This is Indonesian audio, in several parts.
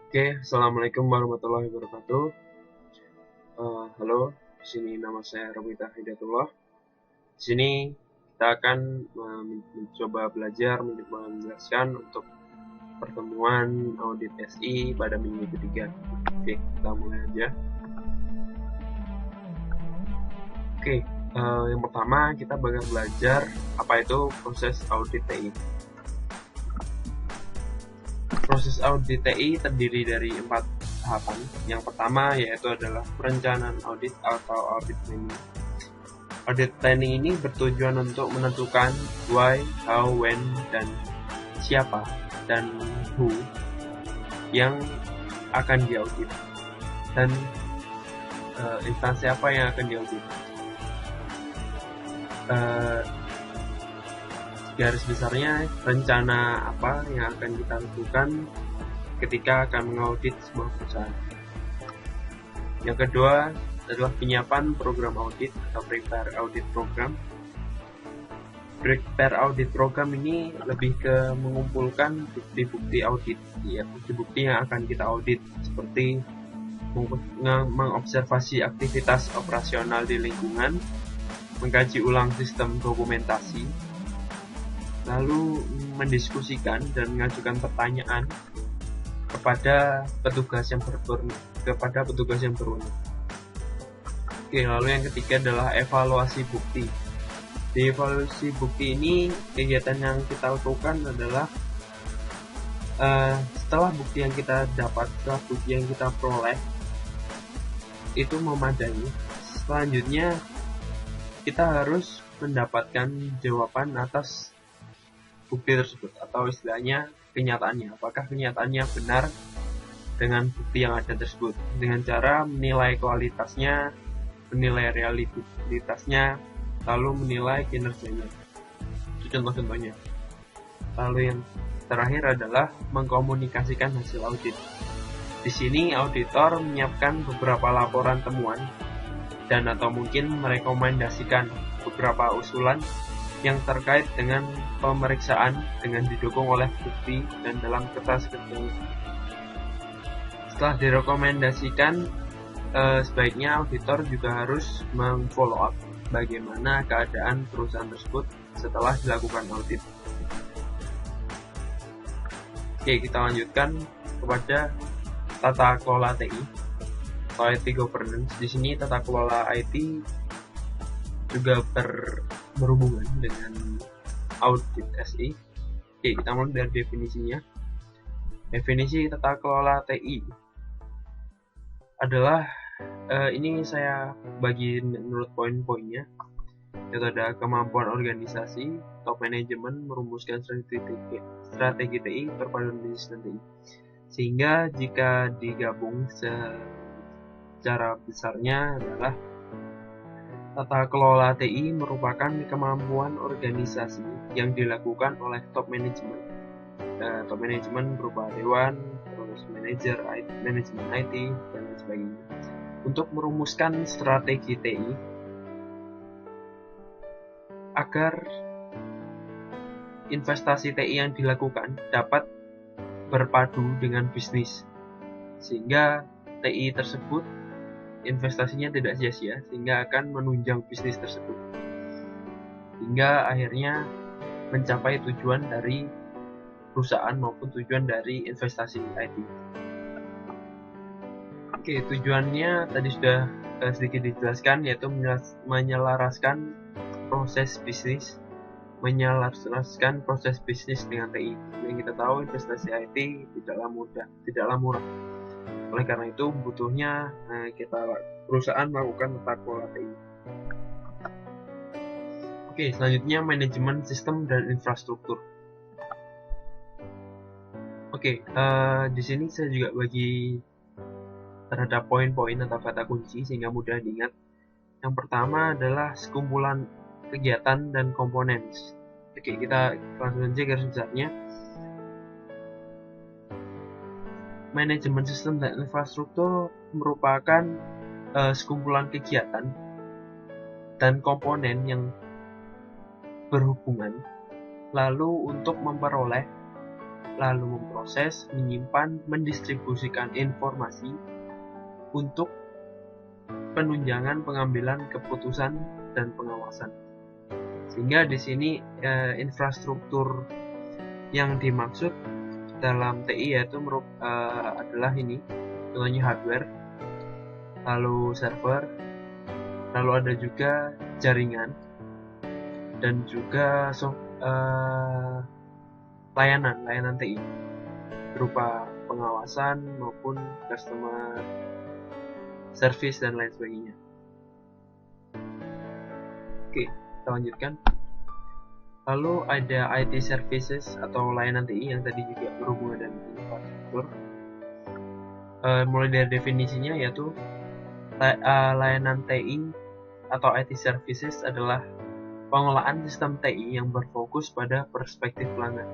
Oke, assalamualaikum warahmatullahi wabarakatuh. Halo, di sini nama saya Robita Hidayatullah. Di sini kita akan mencoba belajar, mencoba menjelaskan untuk pertemuan audit SI pada minggu ketiga. Oke, kita mulai aja. Oke, yang pertama kita bakal belajar apa itu proses audit TI. Proses audit TI terdiri dari 4 tahapan. Yang pertama yaitu adalah perencanaan audit atau audit planning. Audit planning ini bertujuan untuk menentukan why, how, when, dan siapa dan who yang akan diaudit dan instansi apa yang akan diaudit. Garis besarnya rencana apa yang akan kita lakukan ketika akan mengaudit sebuah perusahaan. Yang kedua adalah penyiapan program audit atau prepare audit program. Prepare audit program ini lebih ke mengumpulkan bukti-bukti audit, ya, bukti-bukti yang akan kita audit, seperti mengobservasi aktivitas operasional di lingkungan, mengkaji ulang sistem dokumentasi, lalu mendiskusikan dan mengajukan pertanyaan kepada petugas yang berwenang. Oke, lalu yang ketiga adalah evaluasi bukti. Di evaluasi bukti ini, kegiatan yang kita lakukan adalah setelah bukti yang kita dapat, setelah bukti yang kita peroleh itu memadai, selanjutnya kita harus mendapatkan jawaban atas bukti tersebut, atau istilahnya kenyataannya. Apakah kenyataannya benar dengan bukti yang ada tersebut, dengan cara menilai kualitasnya, menilai realitasnya, lalu menilai kinerjanya. Itu contoh-contohnya. Lalu yang terakhir adalah mengkomunikasikan hasil audit. Di sini auditor menyiapkan beberapa laporan temuan dan atau mungkin merekomendasikan beberapa usulan yang terkait dengan pemeriksaan dengan didukung oleh bukti dan dalam kertas kerjanya. Setelah direkomendasikan, sebaiknya auditor juga harus meng-follow up bagaimana keadaan perusahaan tersebut setelah dilakukan audit. Oke, kita lanjutkan kepada tata kelola TI atau IT governance. Di sini tata kelola IT juga berhubungan dengan audit SI. Oke, kita mulai dari definisinya. Definisi tata kelola TI adalah ini saya bagi menurut poin-poinnya, yaitu ada kemampuan organisasi, top manajemen merumuskan strategi TI, perpaduan bisnis dan TI, sehingga jika digabung secara besarnya adalah tata kelola TI merupakan kemampuan organisasi yang dilakukan oleh top manajemen. Top manajemen berupa dewan, terus manajemen IT, dan sebagainya, untuk merumuskan strategi TI agar investasi TI yang dilakukan dapat berpadu dengan bisnis, sehingga TI tersebut investasinya tidak sia-sia, sehingga akan menunjang bisnis tersebut hingga akhirnya mencapai tujuan dari perusahaan maupun tujuan dari investasi IT. Oke, tujuannya tadi sudah sedikit dijelaskan, yaitu menyelaraskan proses bisnis dengan TI. Yang kita tahu, investasi IT tidaklah murah. Oleh karena itu butuhnya perusahaan melakukan tata kelola TI. Oke, selanjutnya manajemen sistem dan infrastruktur. Oke, di sini saya juga bagi terhadap poin-poin atau kata kunci sehingga mudah diingat. Yang pertama adalah sekumpulan kegiatan dan komponen. Oke, kita langsung saja garis besarnya. Manajemen sistem dan infrastruktur merupakan sekumpulan kegiatan dan komponen yang berhubungan, lalu untuk memperoleh lalu memproses, menyimpan, mendistribusikan informasi untuk penunjangan pengambilan keputusan dan pengawasan. Sehingga di sini infrastruktur yang dimaksud dalam TI yaitu adalah ini, contohnya hardware, lalu server, lalu ada juga jaringan, dan juga layanan TI berupa pengawasan maupun customer service dan lain sebagainya. Oke, kita lanjutkan. Lalu ada IT services atau layanan TI yang tadi juga berhubungan dengan infrastruktur. Mulai dari definisinya yaitu layanan TI atau IT services adalah pengelolaan sistem TI yang berfokus pada perspektif pelanggan.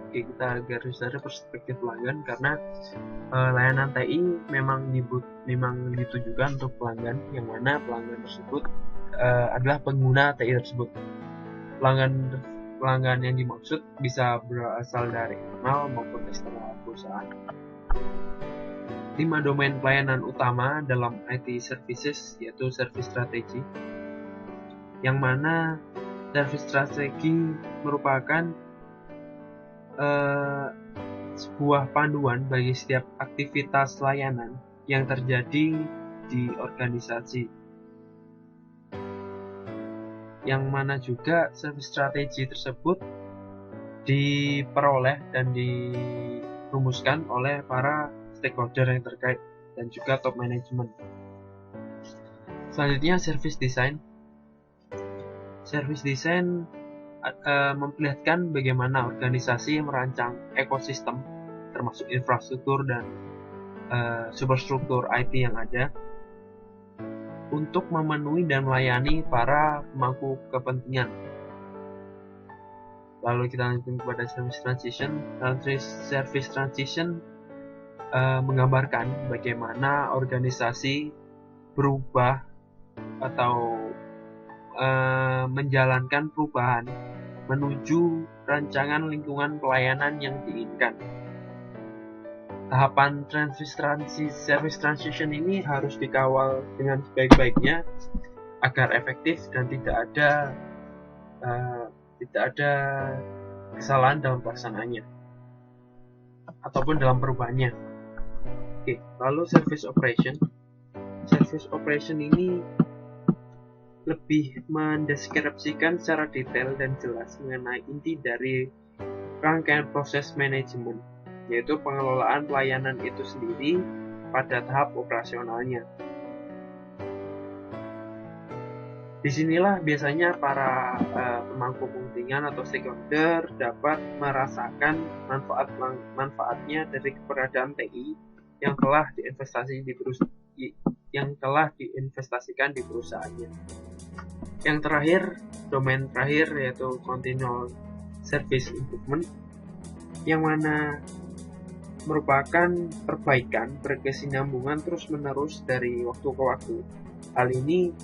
Oke, kita garis dari perspektif pelanggan karena layanan TI memang ditujukan untuk pelanggan, yang mana pelanggan tersebut adalah pengguna TI tersebut. Pelanggan yang dimaksud bisa berasal dari internal maupun eksternal perusahaan. 5 domain pelayanan utama dalam IT services yaitu service strategy, yang mana service strategy merupakan sebuah panduan bagi setiap aktivitas layanan yang terjadi di organisasi, yang mana juga service strategy tersebut diperoleh dan dirumuskan oleh para stakeholder yang terkait dan juga top management. Selanjutnya service design. Service design memperlihatkan bagaimana organisasi merancang ekosistem termasuk infrastruktur dan superstruktur IT yang ada untuk memenuhi dan melayani para pemangku kepentingan. Lalu kita lanjutkan kepada service transition. Service transition menggambarkan bagaimana organisasi berubah atau menjalankan perubahan menuju rancangan lingkungan pelayanan yang diinginkan. Tahapan service transition ini harus dikawal dengan sebaik-baiknya agar efektif dan tidak ada kesalahan dalam pelaksanaannya ataupun dalam perubahannya. Oke, lalu service operation. Service operation ini lebih mendeskripsikan secara detail dan jelas mengenai inti dari rangkaian proses manajemen, yaitu pengelolaan pelayanan itu sendiri pada tahap operasionalnya. Disinilah biasanya para pemangku kepentingan atau stakeholder dapat merasakan manfaatnya dari keberadaan TI yang telah diinvestasikan di perusahaannya. Yang terakhir, domain terakhir yaitu continual service improvement, yang mana merupakan perbaikan berkesinambungan terus-menerus dari waktu ke waktu. Hal ini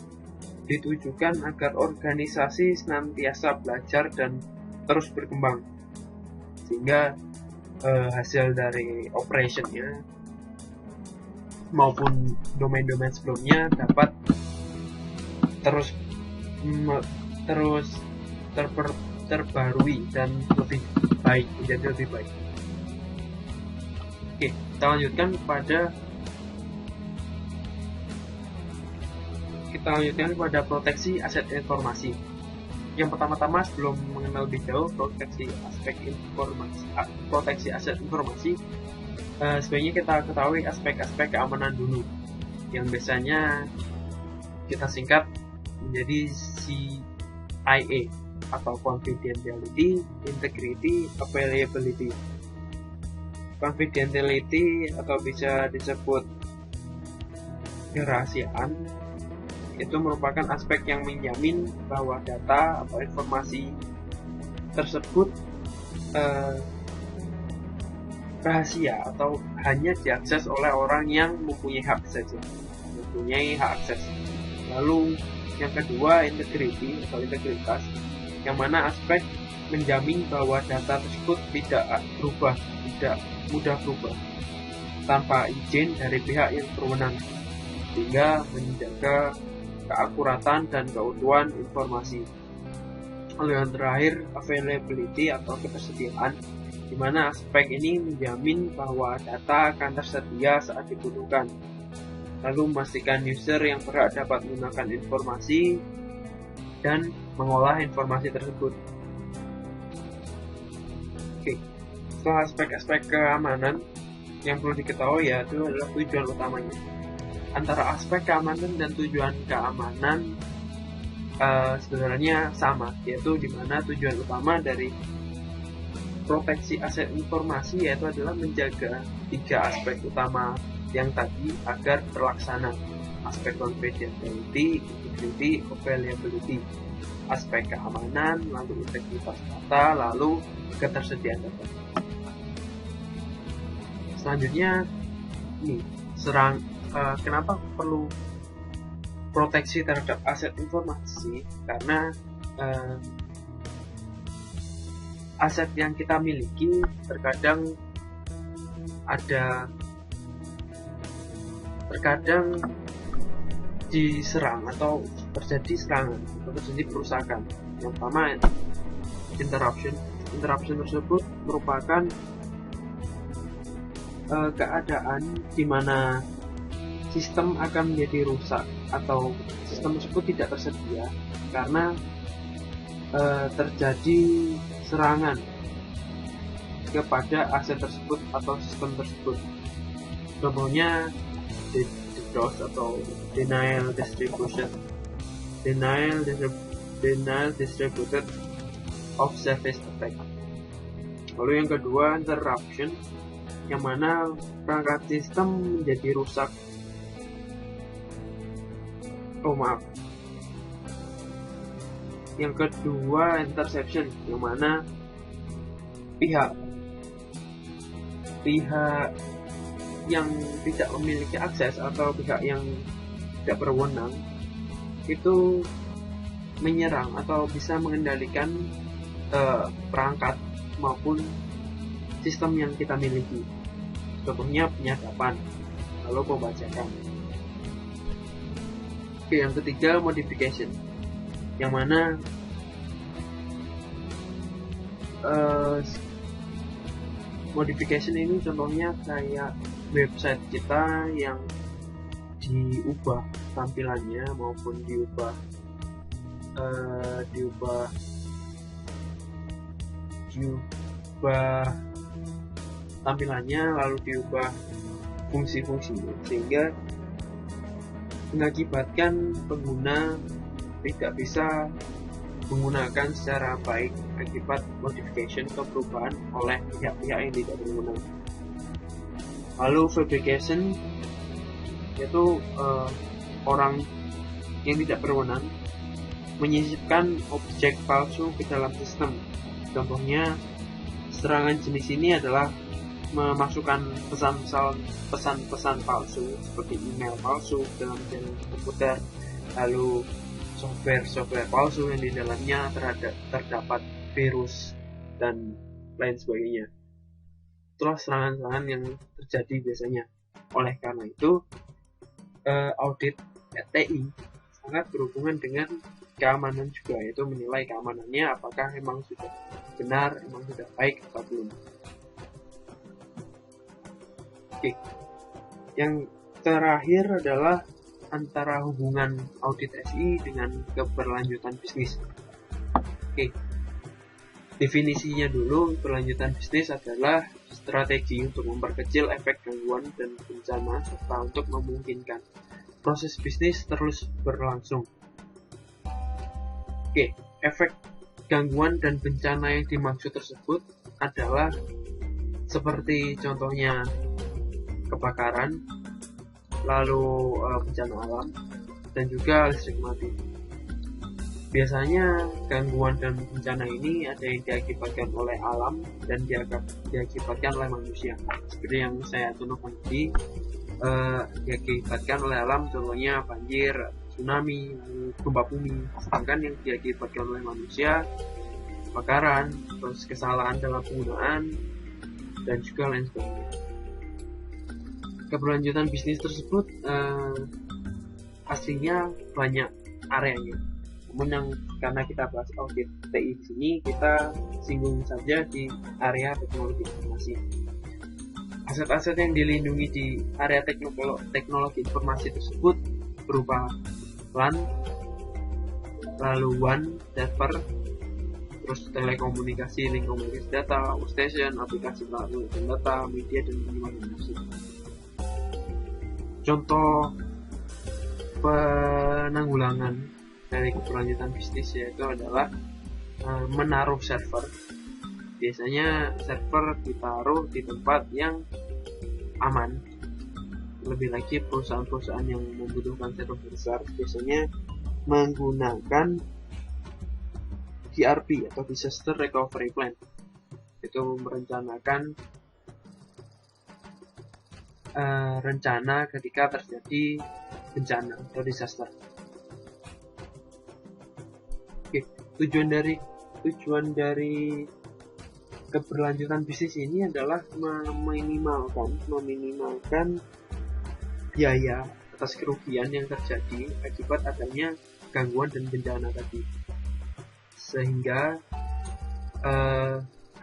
ditujukan agar organisasi senantiasa belajar dan terus berkembang, sehingga hasil dari operationnya maupun domain-domain sebelumnya dapat terus terbarui dan lebih baik, menjadi lebih baik. Oke, kita lanjutkan kepada proteksi aset informasi. Yang pertama-tama, sebelum mengenal lebih jauh proteksi aset informasi, sebaiknya kita ketahui aspek-aspek keamanan dulu, yang biasanya kita singkat menjadi CIA atau confidentiality, integrity, availability. Confidentiality atau bisa disebut kerahasiaan itu merupakan aspek yang menjamin bahwa data atau informasi tersebut rahasia atau hanya diakses oleh orang yang mempunyai hak akses. Lalu yang kedua, integrity atau integritas. yang mana aspek menjamin bahwa data tersebut tidak mudah berubah tanpa izin dari pihak yang berwenang, sehingga menjaga keakuratan dan keutuhan informasi. Lalu yang terakhir, availability atau ketersediaan, di mana aspek ini menjamin bahwa data akan tersedia saat dibutuhkan, lalu memastikan user yang berhak dapat menggunakan informasi dan mengolah informasi tersebut. Oke, setelah aspek-aspek keamanan yang perlu diketahui yaitu adalah tujuan utamanya. Antara aspek keamanan dan tujuan keamanan sebenarnya sama, yaitu di mana tujuan utama dari proteksi aset informasi yaitu adalah menjaga 3 aspek utama yang tadi agar terlaksana: aspek confidentiality, integrity, availability, aspek keamanan, lalu integritas data, lalu ketersediaan data. Selanjutnya ini kenapa perlu proteksi terhadap aset informasi? Karena aset yang kita miliki terkadang diserang atau terjadi serangan atau terjadi perusakan. Yang pertama, interruption tersebut merupakan keadaan di mana sistem akan menjadi rusak atau sistem tersebut tidak tersedia karena terjadi serangan kepada aset tersebut atau sistem tersebut. Contohnya DDoS atau denial distributed of service attack. Lalu yang kedua, interruption, yang mana perangkat sistem menjadi rusak. Yang kedua, interception, yang mana pihak yang tidak memiliki akses atau pihak yang tidak berwenang itu menyerang atau bisa mengendalikan perangkat maupun sistem yang kita miliki. Contohnya penyadapan, lalu pembajakan. Oke, yang ketiga, modification, yang mana modification ini contohnya kayak website kita yang diubah tampilannya maupun diubah tampilannya, lalu diubah fungsi-fungsinya, sehingga mengakibatkan pengguna tidak bisa menggunakan secara baik akibat modification atau perubahan oleh pihak-pihak yang tidak berwenang. Lalu fabrication, yaitu orang yang tidak berwenang menyisipkan objek palsu ke dalam sistem. Contohnya, serangan jenis ini adalah memasukkan pesan-pesan palsu seperti email palsu dalam jaringan komputer, lalu software palsu yang di dalamnya terdapat virus dan lain sebagainya. Itulah serangan-serangan yang terjadi biasanya. Oleh karena itu, audit TI sangat berhubungan dengan keamanan juga, yaitu menilai keamanannya apakah memang sudah benar, memang sudah baik atau belum. Oke. Yang terakhir adalah antara hubungan audit SI dengan keberlanjutan bisnis. Oke. Definisinya dulu, keberlanjutan bisnis adalah strategi untuk memperkecil efek gangguan dan bencana serta untuk memungkinkan proses bisnis terus berlangsung. Oke, efek gangguan dan bencana yang dimaksud tersebut adalah seperti contohnya kebakaran, lalu bencana alam, dan juga listrik mati. Biasanya gangguan dan bencana ini ada yang diakibatkan oleh alam dan diakibatkan oleh manusia. Seperti yang saya contohkan tadi, diakibatkan oleh alam, contohnya banjir, tsunami, gempa bumi. Sedangkan yang diakibatkan oleh manusia, kebakaran, terus kesalahan dalam penggunaan, dan juga lain sebagainya. Keberlanjutan bisnis tersebut aslinya banyak areanya. Namun yang karena kita bahas audit TI di sini, kita singgung saja di area teknologi informasi. Aset-aset yang dilindungi di area teknologi informasi tersebut berupa LAN, lalu WAN, server, terus telekomunikasi, link komunikasi data, workstation, aplikasi pengumpulan data, media, dan penyimpanan musik. Contoh penanggulangan dari keberlanjutan bisnis yaitu adalah menaruh server. Biasanya server ditaruh di tempat yang aman. Lebih lagi perusahaan-perusahaan yang membutuhkan server besar biasanya menggunakan DRP atau Disaster Recovery Plan. Itu merencanakan rencana ketika terjadi bencana atau disaster. Oke, tujuan dari keberlanjutan bisnis ini adalah meminimalkan biaya atas kerugian yang terjadi akibat adanya gangguan dan bencana tadi. Sehingga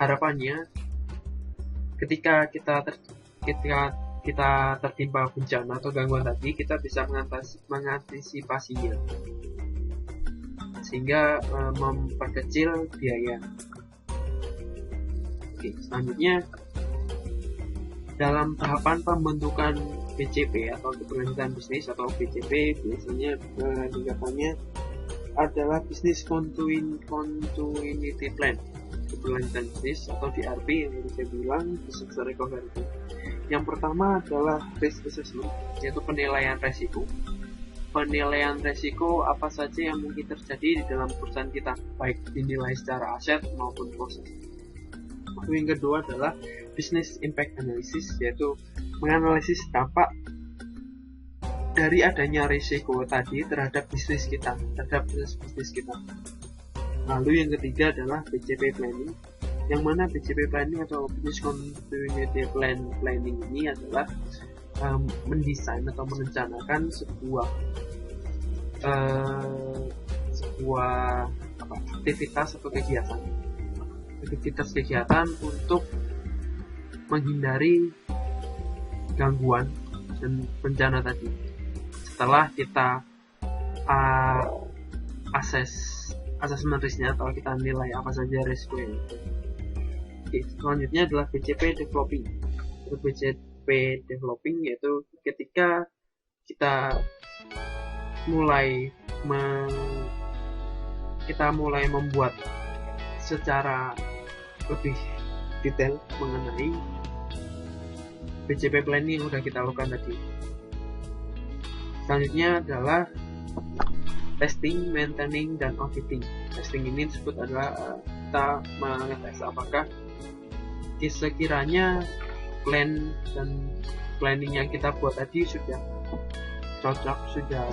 harapannya ketika kita tertimpa bencana atau gangguan tadi, kita bisa mengantisipasinya sehingga memperkecil biaya. Oke, selanjutnya dalam tahapan pembentukan BCP atau keberlanjutan bisnis atau BCP biasanya tingkatannya adalah Business Continuity Plan, keberlanjutan bisnis atau DRP yang tadi saya bilang, Disaster Recovery. Yang pertama adalah risk assessment, yaitu penilaian resiko. Penilaian resiko apa saja yang mungkin terjadi di dalam perusahaan kita, baik dinilai secara aset maupun proses. Lalu yang kedua adalah Business Impact Analysis, yaitu menganalisis dampak dari adanya risiko tadi terhadap bisnis kita, terhadap bisnis kita. Lalu yang ketiga adalah BCP Planning, yang mana BCP Planning atau Business Continuity Planning ini adalah mendesain atau merencanakan sebuah aktivitas atau kegiatan untuk menghindari gangguan dan bencana tadi. Setelah kita assessment risknya atau kita nilai apa saja risiko yang itu. Oke, selanjutnya adalah BCP Developing. BCP Developing yaitu ketika kita mulai membuat secara lebih detail mengenai BCP planning yang sudah kita lakukan tadi. Selanjutnya adalah testing, maintaining, dan auditing. Testing ini disebut adalah kita mengetes apakah sekiranya plan dan planning yang kita buat tadi sudah cocok, sudah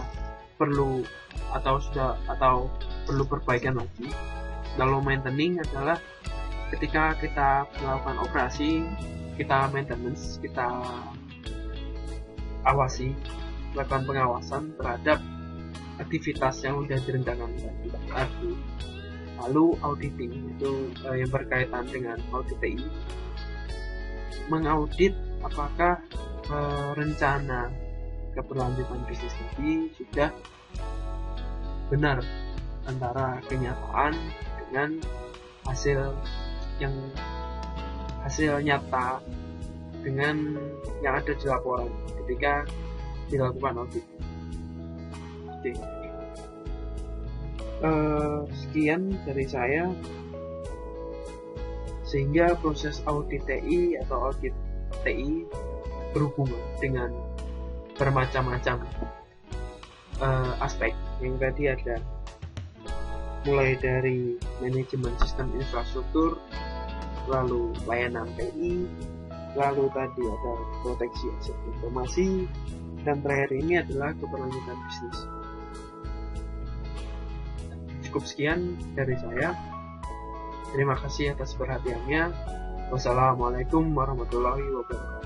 perlu atau perlu perbaikan lagi. Lalu maintaining adalah ketika kita melakukan operasi, kita maintenance, kita awasi, lakukan pengawasan terhadap aktivitas yang sudah direncanakan tadi. Lalu auditing itu yang berkaitan dengan audit TI, mengaudit apakah rencana keberlanjutan bisnis tadi sudah benar antara kenyataan dengan hasil nyata dengan yang ada di laporan ketika dilakukan audit. Oke. Sekian dari saya, sehingga proses audit TI atau audit TI berhubungan dengan bermacam-macam aspek yang tadi ada, mulai dari manajemen sistem infrastruktur, lalu layanan TI, lalu tadi ada proteksi aset informasi, dan terakhir ini adalah keberlanjutan bisnis. Cukup sekian dari saya. Terima kasih atas perhatiannya. Wassalamualaikum warahmatullahi wabarakatuh.